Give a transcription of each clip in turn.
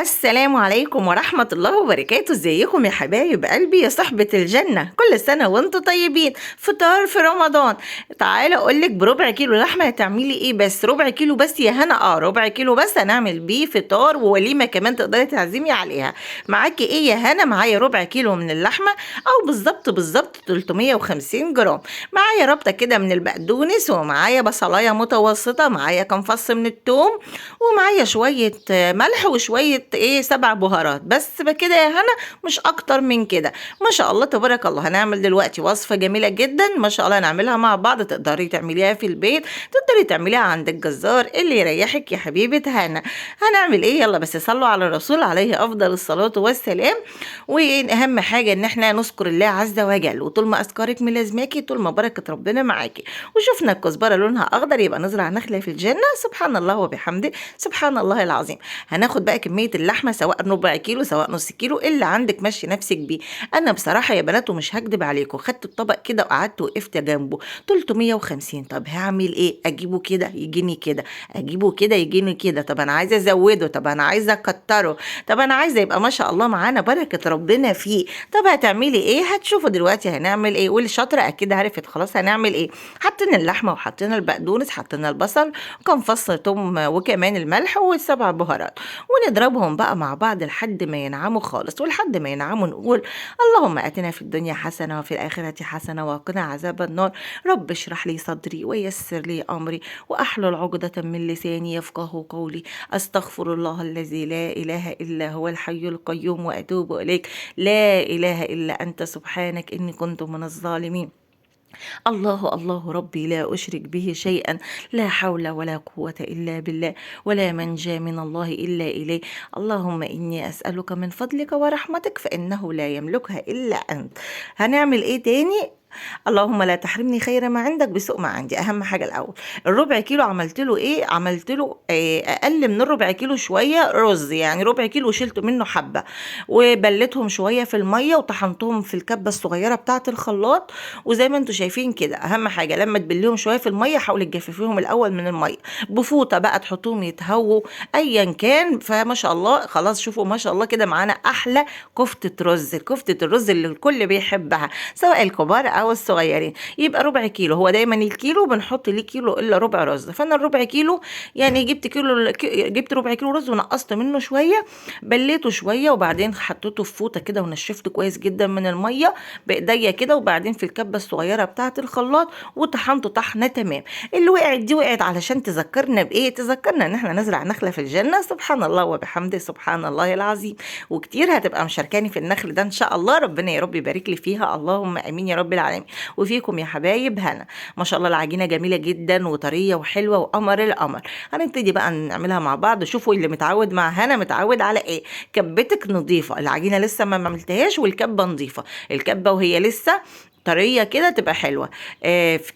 السلام عليكم ورحمة الله وبركاته. ازيكم يا حبايب قلبي يا صحبة الجنة؟ كل سنة وانتم طيبين. فطار في رمضان. تعالى اقولك بربع كيلو لحمة هتعملي ايه؟ بس ربع كيلو بس يا هنا، ربع كيلو بس هنعمل بيه فطار ووليمة كمان تقدري تعزمي عليها. معاكي ايه يا هنا؟ معايا ربع كيلو من اللحمة، او بالظبط 350 جرام. معايا ربطة كده من البقدونس، ومعايا بصلاية متوسطة، معايا كام فص من التوم، ومعايا شوية ملح وشوية سبع بهارات. بس بكده يا هنا، مش اكتر من كده. ما شاء الله تبارك الله. هنعمل دلوقتي وصفة جميلة جدا ما شاء الله، هنعملها مع بعض. تقدري تعمليها في البيت، تقدري تعمليها عند الجزار اللي يريحك يا حبيبة هنا. هنعمل ايه؟ يلا بس صلوا على الرسول عليه افضل الصلاة والسلام. واهم حاجة ان احنا نذكر الله عز وجل، وطول ما اذكارك ملازماكي طول ما بركة ربنا معاكي. وشفنا الكزبرة لونها اخضر، يبقى نزرع نخلة في الجنة. سبحان الله وبحمده، سبحان الله العظيم. هناخد بقى كمية اللحمة، سواء ربع كيلو سواء نص كيلو، اللي عندك مشي نفسك بيه. انا بصراحة يا بنات ومش هكدب عليكم، خدت الطبق كده وقعدت وقفت جنبه 350. طب هعمل ايه؟ اجيبه كده يجيني كده، اجيبه كده يجيني كده. طب انا عايزة ازوده، طب انا عايزة اكتره، طب انا عايزة يبقى ما شاء الله معانا بركة ربنا فيه. طب هتعملي ايه؟ هتشوفوا دلوقتي هنعمل ايه. واللي شاطرة اكيد عرفت خلاص هنعمل ايه. حطينا اللحمة وحطينا البقدونس، حطينا البصل وكم فص توم، وكمان الملح والسبع بهارات. ونضربهم بقى مع بعض لحد ما ينعموا خالص. ولحد ما ينعموا نقول اللهم اتنا في الدنيا حسنة وفي الآخرة حسنة وقنا عذاب النار. رب اشرح لي صدري ويسر لي أمري واحلل عقدة من لساني يفقه قولي. استغفر الله الذي لا إله إلا هو الحي القيوم وأتوب إليك. لا إله إلا أنت سبحانك إني كنت من الظالمين. الله الله ربي لا أشرك به شيئا. لا حول ولا قوة إلا بالله، ولا منجى من الله إلا إليه. اللهم إني أسألك من فضلك ورحمتك فإنه لا يملكها إلا أنت. هنعمل إيه تاني؟ اللهم لا تحرمني خير ما عندك بسوء ما عندي. اهم حاجه الاول، الربع كيلو عملت له ايه؟ عملت له اقل من الربع كيلو شويه رز، يعني ربع كيلو شلت منه حبه، وبلتهم شويه في الميه وطحنتهم في الكبه الصغيره بتاعه الخلاط. وزي ما انتم شايفين كده، اهم حاجه لما تبليهم شويه في الميه حاولي تجففيهم الاول من الميه بفوطه بقى، تحطوهم يتهووا ايا كان. فما شاء الله خلاص، شوفوا ما شاء الله كده معانا احلى كفته رز، كفته الرز اللي الكل بيحبها سواء الكبار او الصغيرين. يبقى ربع كيلو، هو دايما الكيلو بنحط ليه كيلو الا ربع رز. فانا الربع كيلو يعني جبت ربع كيلو رز ونقصت منه شويه، بليته شويه، وبعدين حطيته في فوطه كده ونشفته كويس جدا من الميه بايديا كده، وبعدين في الكبه الصغيره بتاعه الخلاط وطحنته طحنه تمام. اللي وقعت دي وقعت علشان تذكرنا بايه؟ تذكرنا ان احنا نزرع نخله في الجنه. سبحان الله وبحمده، سبحان الله العظيم. وكتير هتبقى مشاركاني في النخل ده ان شاء الله. ربنا يا رب يبارك لي فيها، اللهم امين يا رب العالمين. وفيكم يا حبايب هنا. ما شاء الله العجينه جميله جدا وطريه وحلوه وقمر القمر. هنبتدي بقى نعملها مع بعض. شوفوا اللي متعود مع هنا متعود على ايه؟ كبتك نظيفه، العجينه لسه ما عملتهاش، والكبه نظيفه. الكبه وهي لسه طرية كده تبقى حلوة.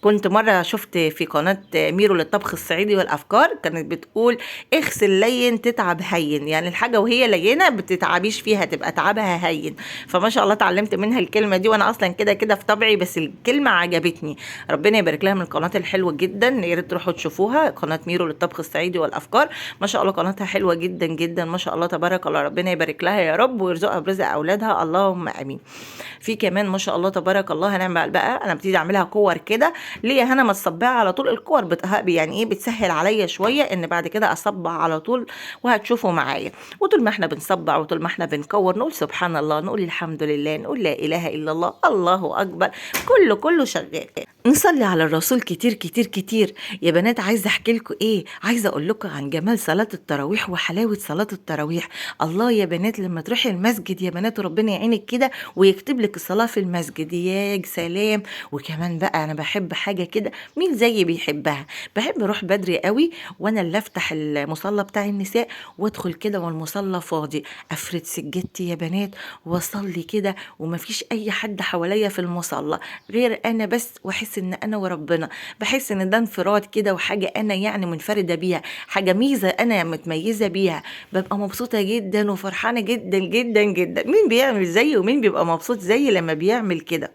كنت مرة شفت في قناة ميرو للطبخ الصعيدي والأفكار، كانت بتقول اغسل لين تتعب هين، يعني الحاجة وهي لينة بتتعبيش فيها تبقى تعبها هين. فما شاء الله اتعلمت منها الكلمة دي، وأنا أصلا كده كده في طبعي، بس الكلمة عجبتني. ربنا يبارك لها من القناة الحلوة جدا، يا ريت تروحوا تشوفوها، قناة ميرو للطبخ الصعيدي والأفكار. ما شاء الله قناتها حلوة جدا جدا ما شاء الله تبارك الله. ربنا يبارك لها يا رب ويرزقها برزق أولادها، اللهم آمين. في كمان ما شاء الله تبارك الله هنعمل بقى، انا ببتدي اعملها كور كده. ليه هنا ما تصبعها على طول؟ الكور يعني ايه، بتسهل عليا شويه ان بعد كده اصبع على طول، وهتشوفوا معايا. وطول ما احنا بنصبع وطول ما احنا بنكور نقول سبحان الله، نقول الحمد لله، نقول لا اله الا الله، الله اكبر. كله شغال. نصلي على الرسول كتير كتير كتير. يا بنات عايزه احكي لكم ايه، عايزه اقول لكم عن جمال صلاه التراويح وحلاوه صلاه التراويح. الله يا بنات لما تروحي المسجد يا بنات وربنا يعينك كده ويكتب لك الصلاه في المسجد، يا سلام. وكمان بقى انا بحب حاجه كده، مين زيي بيحبها؟ بحب اروح بدري قوي، وانا اللي افتح المصلى بتاع النساء وادخل كده والمصلى فاضي، افرد سجدتي يا بنات واصلي كده، ومفيش اي حد حواليا في المصلى غير انا بس، واحس ان انا وربنا. بحس ان ده انفراد كده، وحاجه انا يعني منفرده بيها، حاجه ميزه انا متميزه بيها. ببقى مبسوطه جدا وفرحانه جدا جدا جدا. مين بيعمل زيي ومين بيبقى مبسوط زيي لما بيعمل كده؟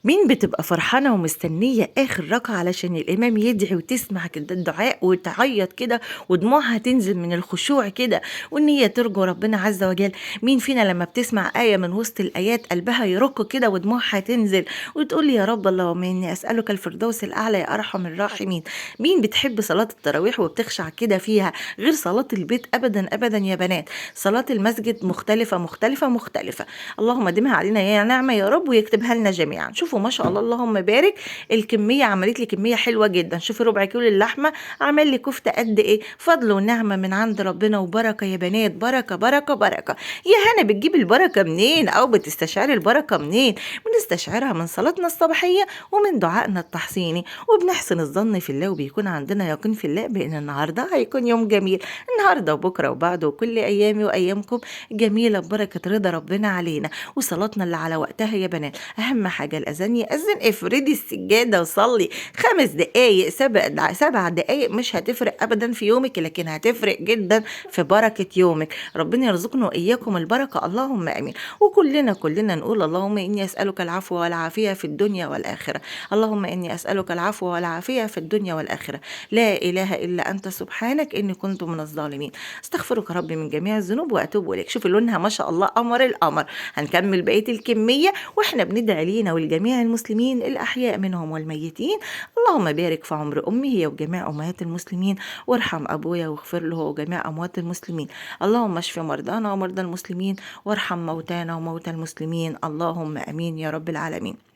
مين بتبقى فرحانة ومستنية آخر ركعة علشان الإمام يدعي وتسمع كده الدعاء وتعيط كده ودموعها تنزل من الخشوع كده وإن هي ترجو ربنا عز وجل؟ مين فينا لما بتسمع آية من وسط الآيات قلبها يرق كده ودموعها تنزل وتقول يا رب اللهم إني أسألك الفردوس الأعلى يا أرحم الراحمين؟ مين بتحب صلاة التراويح وبتخشع كده فيها غير صلاة البيت؟ أبدا أبدا يا بنات، صلاة المسجد مختلفة مختلفة مختلفة. اللهم دمها علينا يا نعمة يا رب ويكتبها لنا جميعا. شوفوا ما شاء الله اللهم بارك، الكمية عملت لي كمية حلوة جدا. شوفي ربع كيلو اللحمة عمل لي كفتة قد ايه، فضل ونعمة من عند ربنا وبركة يا بنات، بركة بركة بركة. يا هنا بتجيب البركة منين او بتستشعري البركة منين؟ بنستشعرها من صلاتنا الصباحية ومن دعائنا التحصيني، وبنحسن الظن في الله وبيكون عندنا يقين في الله بان النهارده هيكون يوم جميل، النهارده وبكره وبعده وكل ايامي وايامكم جميلة ببركة رضا ربنا علينا. وصلاتنا اللي على وقتها يا بنات، اهم حاجه الاذان ياذن افردي السجاده وصلي 5 دقايق 7 دقايق، مش هتفرق ابدا في يومك لكن هتفرق جدا في بركه يومك. ربنا يرزقنا واياكم البركه اللهم امين. وكلنا نقول اللهم اني اسالك العفو والعافيه في الدنيا والاخره، اللهم اني اسالك العفو والعافيه في الدنيا والاخره، لا اله الا انت سبحانك اني كنت من الظالمين، استغفرك ربي من جميع الذنوب واتوب اليك. شوفي لونها ما شاء الله قمر القمر. هنكمل بقيه الكميه واحنا بندعي لينا ولجميع المسلمين الأحياء منهم والميتين. اللهم بارك في عمر أمي هي وجميع أمهات المسلمين، وارحم أبويا واغفر له وجميع أموات المسلمين. اللهم اشف مرضانا ومرضى المسلمين، وارحم موتانا وموتى المسلمين، اللهم أمين يا رب العالمين.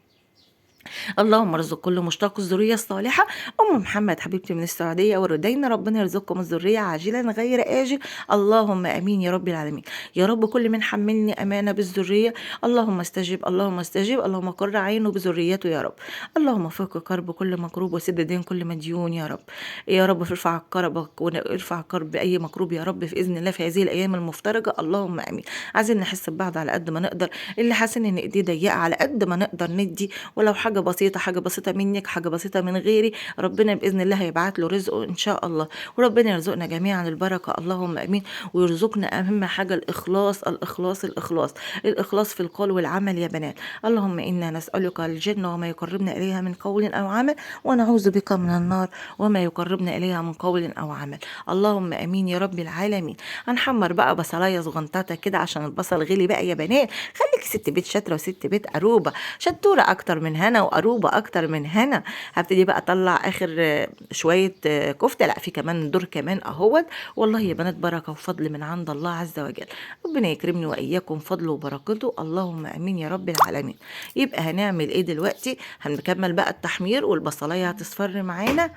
اللهم ارزق كل مشتاق الذريه الصالحه. ام محمد حبيبتي من السعوديه وردينا، ربنا يرزقكم الذريه عاجلا غير اجل، اللهم امين يا رب العالمين. يا رب كل من حملني امانه بالذريه اللهم استجب، اللهم استجب، اللهم قر عينه بذريته يا رب. اللهم فك كرب كل مكروب وسد دين كل مديون يا رب. يا رب ارفع كربك وارفع كرب اي مكروب يا رب باذن الله في هذه الايام المفترجه، اللهم امين. عايزين نحس ببعض على قد ما نقدر، اللي حاسين ان ايديه ضيقه على قد ما نقدر ندي، ولو حاجه بسيطه، حاجه بسيطه منك، حاجه بسيطه من غيري، ربنا باذن الله هيبعت له رزقه ان شاء الله. وربنا يرزقنا جميعا البركه اللهم امين، ويرزقنا اهم حاجه الاخلاص الاخلاص الاخلاص الاخلاص في القول والعمل يا بنات. اللهم انا نسالك الجنه وما يقربنا اليها من قول او عمل، ونعوذ بك من النار وما يقربنا اليها من قول او عمل، اللهم امين يا رب العالمين. هنحمر بقى بصلايه صغنطه كده عشان البصل غلي بقى يا بنات. خليك ست بيت شاطره وست بيت قروبه، شطوره اكتر من هنا وقروبه اكتر من هنا. هبتدي بقى اطلع اخر شويه كفته، لا في كمان دور كمان اهوت. والله يا بنات بركه وفضل من عند الله عز وجل، ربنا يكرمني واياكم فضله وبركته، اللهم امين يا رب العالمين. يبقى هنعمل ايه دلوقتي؟ هنكمل بقى التحمير والبصلايه هتصفر معانا.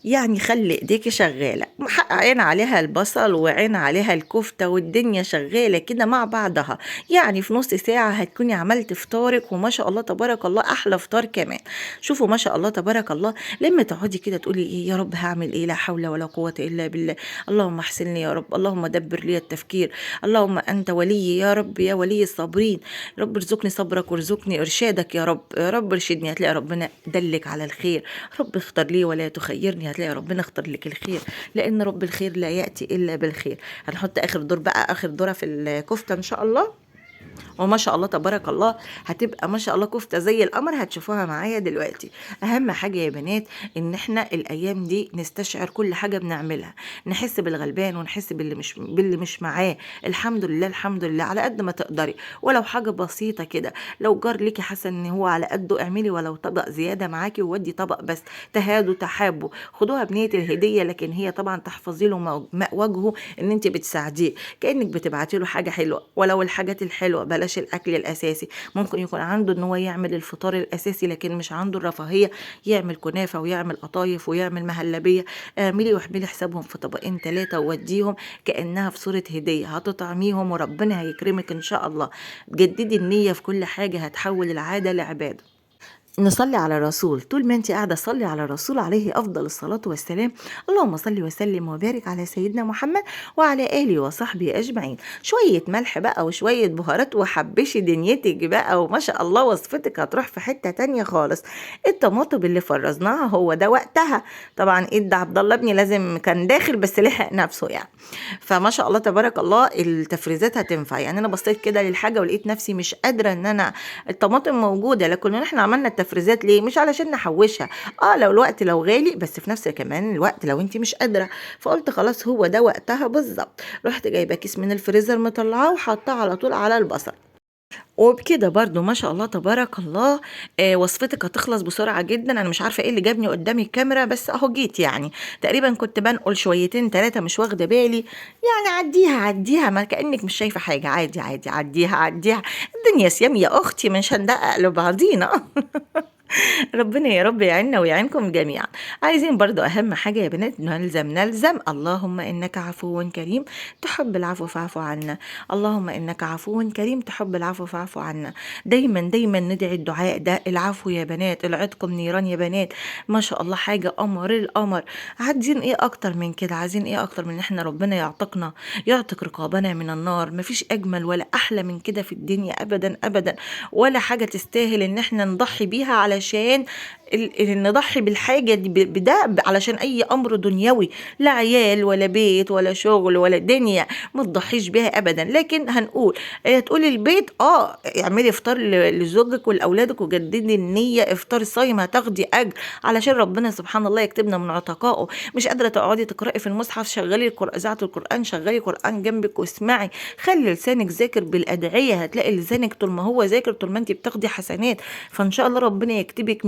يعني خلي ايديكي شغالة، عين عليها البصل وعين عليها الكفتة والدنيا شغالة كده مع بعضها. يعني في نص ساعة هتكوني عملت فطارك، وما شاء الله تبارك الله أحلى فطار كمان. شوفوا ما شاء الله تبارك الله، لما تقعدي كده تقولي ايه يا رب هعمل ايه، لا حول ولا قوة إلا بالله، اللهم احسنني يا رب، اللهم دبر لي التفكير، اللهم أنت ولي يا رب يا ولي الصابرين، رب ارزقني صبرك وارزقني إرشادك يا رب، يا رب ارشدني. هتلاقي ربنا دلك على الخير، رب اختار لي ولا تخيرني، هتلاقي ربنا اختار لك الخير، لان رب الخير لا ياتي الا بالخير. هنحط اخر دور بقى، اخر دوره في الكفته ان شاء الله، وما شاء الله تبارك الله هتبقى ما شاء الله كفته زي القمر، هتشوفوها معايا دلوقتي. اهم حاجه يا بنات ان احنا الايام دي نستشعر كل حاجه بنعملها، نحس بالغلبان ونحس باللي مش معاه. الحمد لله الحمد لله على قد ما تقدري، ولو حاجه بسيطه كده، لو جار ليكي حاسه ان هو على قده اعملي ولو طبق زياده معاكي، وودي طبق بس، تهادوا تحابوا، خدوها بنيه الهديه، لكن هي طبعا تحفظي له وجهه ان انت بتساعديه، كانك بتبعتي له حاجه حلوه. ولو الحاجات الحلوه بلاش الاكل الاساسي، ممكن يكون عنده ان هو يعمل الفطار الاساسي لكن مش عنده الرفاهيه يعمل كنافه ويعمل قطايف ويعمل مهلبيه، اعملي واحملي حسابهم في طبقين 3 ووديهم كانها في صوره هديه، هتطعميهم وربنا هيكرمك ان شاء الله. جددي النيه في كل حاجه، هتحول العاده لعباده. نصلي على الرسول. طول ما انت قاعده صلي على الرسول عليه افضل الصلاه والسلام. اللهم صل وسلم وبارك على سيدنا محمد وعلى اله وصحبه اجمعين. شويه ملح بقى وشويه بهارات وحبشي دنيتك بقى، وما شاء الله وصفتك هتروح في حته تانية خالص. الطماطم اللي فرزناها هو ده وقتها. طبعا ايد عبد الله ابني لازم كان داخل بس لحق نفسه يعني. فما شاء الله تبارك الله التفريزات هتنفع. يعني انا بصيت كده للحاجه ولقيت نفسي مش قادره ان انا، الطماطم موجوده لكن احنا عملنا التفريزات ليه؟ مش علشان نحوشها، لو الوقت لو غالي، بس في نفس كمان الوقت لو انت مش قادره. فقلت خلاص هو ده وقتها بالظبط. رحت جايبه كيس من الفريزر مطلعاه وحطاه على طول على البصل. وبكده برضو ما شاء الله تبارك الله. وصفتك هتخلص بسرعة جدا. انا مش عارفة ايه اللي جابني قدامي الكاميرا، بس اهو جيت يعني. تقريبا كنت بنقل شويتين ثلاثة مش واخدة بالي. يعني عديها عديها، ما كأنك مش شايفة حاجة، عادي عادي عديها عديها. الدنيا سيام يا اختي، مش هندقق لبعضينا. ربنا يا رب يعيننا ويعينكم جميعا. عايزين برضو اهم حاجة يا بنات نلزم اللهم انك عفو كريم تحب العفو فاعف عنا. اللهم انك عفو كريم تحب العفو فاعف عنا. دايما دايما ندعي الدعاء ده. العفو يا بنات العتق من نيران يا بنات. ما شاء الله حاجة قمر القمر. عايزين ايه اكتر من كده؟ عايزين ايه اكتر من ان احنا ربنا يعتقنا، يعتق رقابنا من النار؟ مفيش اجمل ولا احلى من كده في الدنيا ابدا ابدا. ولا حاجة تستاهل ان احنا نضحي بيها علشان نضحي بالحاجة دي بده علشان أي أمر دنيوي. لا عيال ولا بيت ولا شغل ولا دنيا ما تضحيش بيها أبدا. لكن هنقول تقولي البيت اعملي افطار لزوجك ولأولادك وجددي النية افطار صايم هتاخدي أجر علشان ربنا سبحان الله يكتبنا من عتقائه. مش قادرة تقعدي تقرأي في المصحف، شغلي إذاعة القرآن، شغلي قرآن جنبك واسمعي. خلي لسانك ذاكر بالأدعية، هتلاقي لسانك طول ما هو ذاكر طول ما انت بتاخدي حسنات. فإن شاء الله ربنا يكتبك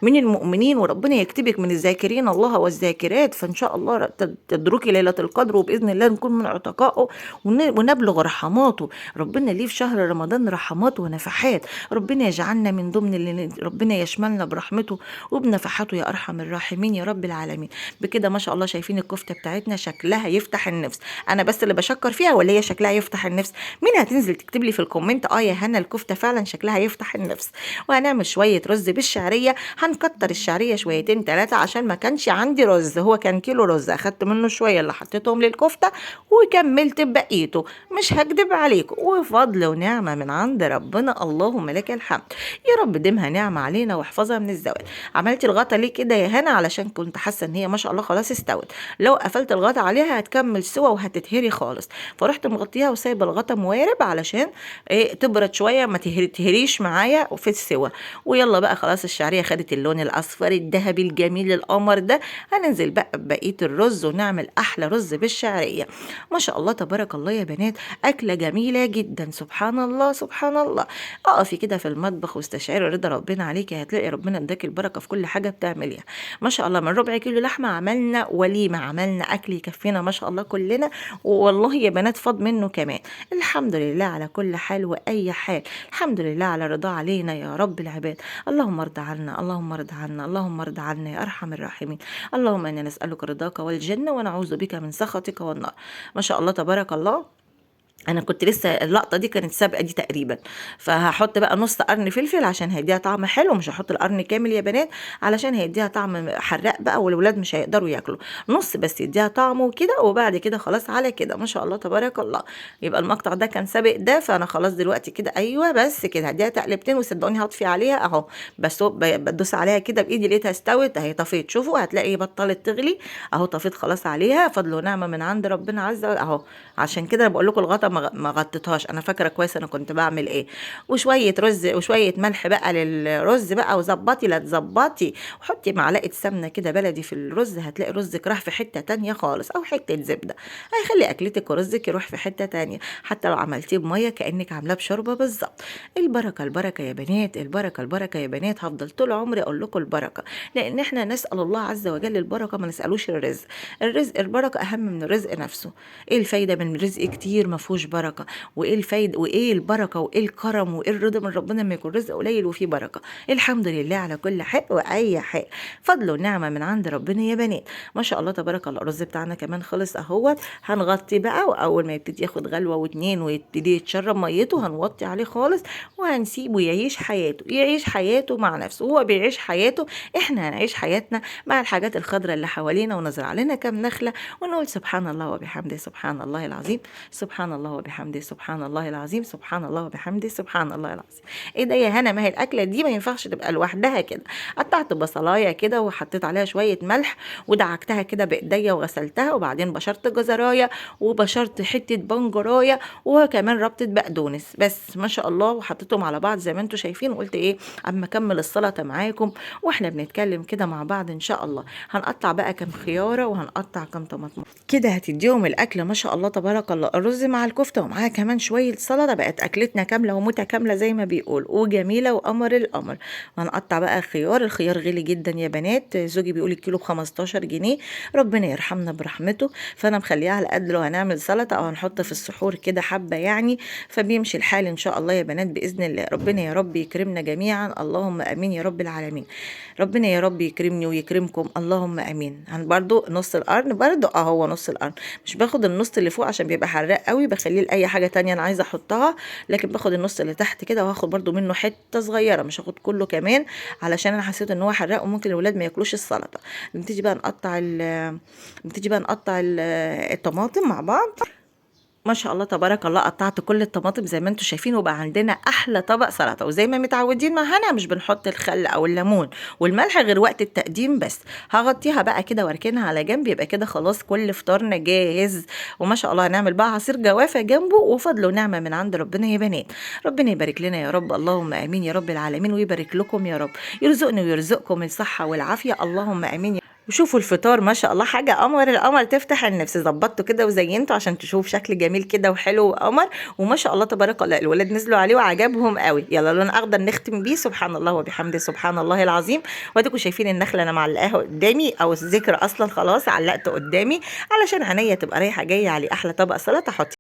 من المؤمنين، وربنا يكتبك من الذاكرين الله والذاكرات. فان شاء الله تدركي ليله القدر، وباذن الله نكون من عتقائه ونبلغ رحماته. ربنا ليه في شهر رمضان رحمات ونفحات. ربنا يجعلنا من ضمن اللي ربنا يشملنا برحمته وبنفحاته يا ارحم الراحمين يا رب العالمين. بكده ما شاء الله شايفين الكفته بتاعتنا شكلها يفتح النفس. انا بس اللي بشكر فيها ولا هي شكلها يفتح النفس؟ مين هتنزل تكتب لي في الكومنت يا هنا الكفته فعلا شكلها يفتح النفس. وهنعمل شوية رز بالشعرية. هنكتر الشعرية شويتين ثلاثة عشان ما كانش عندي رز. هو كان كيلو رز، أخدت منه شوية اللي حطيتهم للكفتة وكملت بقيته. مش هكدب عليكم، وفضل ونعمة من عند ربنا اللهم لك الحمد. يا رب ديمها نعمة علينا واحفظها من الزوال. عملت الغطا ليه كده يا هنا؟ علشان كنت حاسة ان هي ما شاء الله خلاص استوت. لو قفلت الغطا عليها هتكمل سوا وهتتهري خالص. فرحت مغطيها وسايبه الغطا موارب علشان تبرد شوية ما تهريش معايا وفي السوا. ويلا بقى خلاص الشعرية خدت اللون الأصفر الذهبي الجميل القمر ده. هننزل بقى ببقية الرز ونعمل أحلى رز بالشعرية. ما شاء الله تبارك الله يا بنات، أكلة جميلة جدا. سبحان الله سبحان الله. اقفي كده في المطبخ واستشعري رضا ربنا عليكي، هتلاقي ربنا اداكي البركة في كل حاجة بتعمليها. ما شاء الله من ربع كيلو لحمة عملنا وليمة، عملنا أكل يكفينا ما شاء الله كلنا. والله يا بنات فاض منه كمان. الحمد لله على كل حال وأي حال. الحمد لله على رضا علينا يا رب العباد. اللهم ارض عنا اللهم ارض عنا اللهم ارض عنا يا ارحم الراحمين. اللهم انا نسألك رضاك والجنة ونعوذ بك من سخطك والنار. ما شاء الله تبارك الله. انا كنت لسه اللقطه دي كانت سابقه دي تقريبا. فهحط بقى نص قرن فلفل عشان هيديها طعم حلو. مش هحط القرن كامل يا بنات علشان هيديها طعم حراق بقى والولاد مش هيقدروا ياكلوا. نص بس يديها طعم وكده. وبعد كده خلاص على كده ما شاء الله تبارك الله. يبقى المقطع ده كان سابق ده. فانا خلاص دلوقتي كده ايوه بس كده هديها تقلبتين وصدقوني هطفي عليها اهو. بس بدوس عليها كده بايدي لقيتها استوت اهي. طفيت شوفوا هتلاقي بطلت تغلي اهو. طفيت خلاص عليها فضل ونعمه من عند ربنا عز وجل اهو. عشان كده انا بقول لكم الغطا ما غطيتهاش. انا فاكره كويس انا كنت بعمل ايه. وشويه رز وشويه ملح بقى للرز بقى. وظبطي لا تظبطي وحطي معلقه سمنه كده بلدي في الرز. هتلاقي رزك راح في حته تانية خالص. او حته زبده هيخلي اكلتك ورزك يروح في حته تانية. حتى لو عملتيه بميه كانك عاملاه بشوربه بالظبط. البركه البركه يا بنات. البركه البركه يا بنات. هفضل طول عمري اقول لكم البركه. لان احنا نسال الله عز وجل البركه ما نسالوش الرزق. الرزق البركه اهم من الرزق نفسه. ايه الفايده من رزق كتير ما فيهوش فيهوش بركه. وايه الفايده وايه البركه وايه الكرم وايه الرضا من ربنا لما يكون رزق قليل وفيه بركه. الحمد لله على كل حال واي حال، فضل ونعمه من عند ربنا يا بنات. ما شاء الله تبارك الله. الرز بتاعنا كمان خلص اهوت. هنغطي بقى، واول ما يبتدي ياخد غلوه واتنين ويبتدي يتشرب ميته هنوطي عليه خالص وهنسيبه يعيش حياته، يعيش حياته مع نفسه. هو بيعيش حياته، احنا هنعيش حياتنا مع الحاجات الخضراء اللي حوالينا، ونزرع علينا كام نخله ونقول سبحان الله وبحمده سبحان الله العظيم، سبحان الله وبحمده سبحان الله العظيم، سبحان الله وبحمده سبحان الله العظيم. ايه ده يا هنا؟ ما هي الاكله دي ما ينفعش تبقى لوحدها كده. قطعت بصلايه كده وحطيت عليها شويه ملح ودعكتها كده بايديا وغسلتها، وبعدين بشرت جزرايه وبشرت حته بنجرايه وكمان ربطه بقدونس، بس ما شاء الله، وحطيتهم على بعض زي ما انتم شايفين. وقلت ايه اما اكمل السلطه معاكم واحنا بنتكلم كده مع بعض ان شاء الله. هنقطع بقى كام خياره وهنقطع كام طماطم كده هتديهم الاكله ما شاء الله تبارك الله. الرز مع الكفته ومعاها كمان شويه سلطه، بقت اكلتنا كامله ومتكامله زي ما بيقول وجميله وقمر القمر. هنقطع بقى خيار. الخيار غالي جدا يا بنات، زوجي بيقول الكيلو ب15 جنيه، ربنا يرحمنا برحمته. فانا مخليها على قد لو هنعمل سلطه او هنحط في السحور كده حبه يعني، فبيمشي الحال ان شاء الله يا بنات باذن الله. ربنا يا رب يكرمنا جميعا، اللهم امين يا رب العالمين. ربنا يا رب يكرمني ويكرمكم، اللهم امين. برضو نص القرن برضو هو نص القرن، مش باخد النص اللي فوق عشان بيبقى حراق قوي، بخليه لاي حاجه تانية انا عايزه احطها، لكن باخد النص اللي تحت كده وهاخد برضو منه حته صغيره، مش هاخد كله كمان علشان انا حسيت ان هو حراق وممكن الولاد ما ياكلوش السلطه. بنبتدي بقى نقطع الطماطم مع بعض. ما شاء الله تبارك الله. قطعت كل الطماطم زي ما انتم شايفين، وبقى عندنا احلى طبق سلطه. وزي ما متعودين مع هنا مش بنحط الخل او الليمون والملح غير وقت التقديم بس. هغطيها بقى كده واركنها على جنب، يبقى كده خلاص كل فطارنا جاهز. وما شاء الله هنعمل بقى عصير جوافه جنبه، وفضل ونعمه من عند ربنا يا بنات. ربنا يبارك لنا يا رب، اللهم امين يا رب العالمين، ويبارك لكم يا رب، يرزقني ويرزقكم الصحه والعافيه، اللهم امين. وشوفوا الفطار ما شاء الله حاجة قمر القمر تفتح النفس. ظبطته كده وزينته عشان تشوف شكل جميل كده وحلو وقمر، وما شاء الله تبارك الله. الولاد نزلوا عليه وعجبهم قوي. يلا لون اخضر نختم بيه، سبحان الله وبحمده سبحان الله العظيم. واديكم شايفين النخلة انا معلقاها قدامي، او الذكر اصلا خلاص علقته قدامي علشان عينيا تبقى رايحة جاية عليه. احلى طبق سلطة. حطي